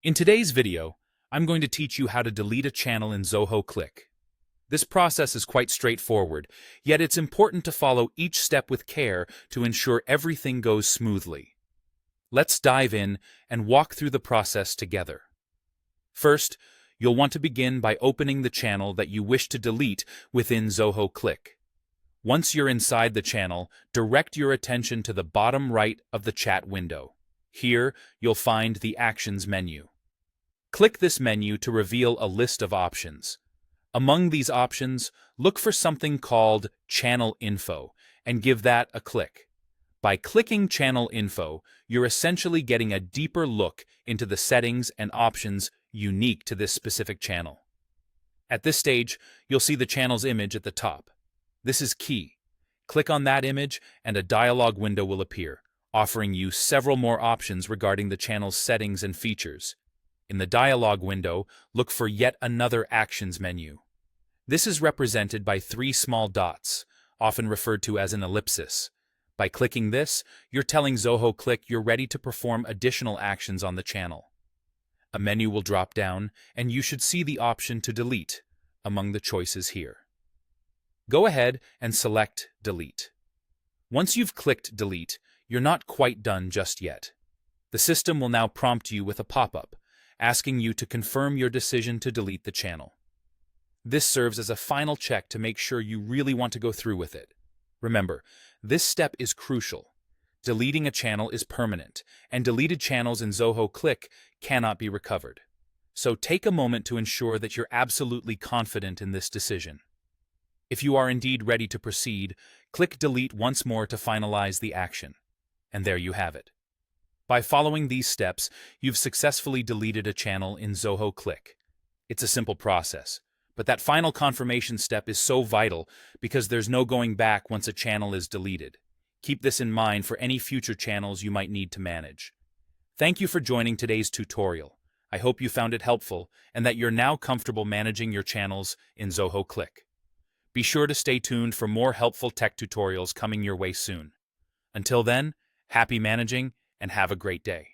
In today's video, I'm going to teach you how to delete a channel in Zoho Cliq. This process is quite straightforward, yet it's important to follow each step with care to ensure everything goes smoothly. Let's dive in and walk through the process together. First, you'll want to begin by opening the channel that you wish to delete within Zoho Cliq. Once you're inside the channel, direct your attention to the bottom right of the chat window. Here, you'll find the Actions menu. Click this menu to reveal a list of options. Among these options, look for something called Channel Info and give that a click. By clicking Channel Info, you're essentially getting a deeper look into the settings and options unique to this specific channel. At this stage, you'll see the channel's image at the top. This is key. Click on that image and a dialog window will appear, offering you several more options regarding the channel's settings and features. In the dialog window, look for yet another Actions menu. This is represented by three small dots, often referred to as an ellipsis. By clicking this, you're telling Zoho Cliq you're ready to perform additional actions on the channel. A menu will drop down, and you should see the option to delete among the choices here. Go ahead and select Delete. Once you've clicked Delete, you're not quite done just yet. The system will now prompt you with a pop-up, asking you to confirm your decision to delete the channel. This serves as a final check to make sure you really want to go through with it. Remember, this step is crucial. Deleting a channel is permanent, and deleted channels in Zoho Cliq cannot be recovered. So take a moment to ensure that you're absolutely confident in this decision. If you are indeed ready to proceed, click Delete once more to finalize the action. And there you have it. By following these steps, you've successfully deleted a channel in Zoho Cliq. It's a simple process, but that final confirmation step is so vital because there's no going back once a channel is deleted. Keep this in mind for any future channels you might need to manage. Thank you for joining today's tutorial. I hope you found it helpful and that you're now comfortable managing your channels in Zoho Cliq. Be sure to stay tuned for more helpful tech tutorials coming your way soon. Until then, happy managing and have a great day.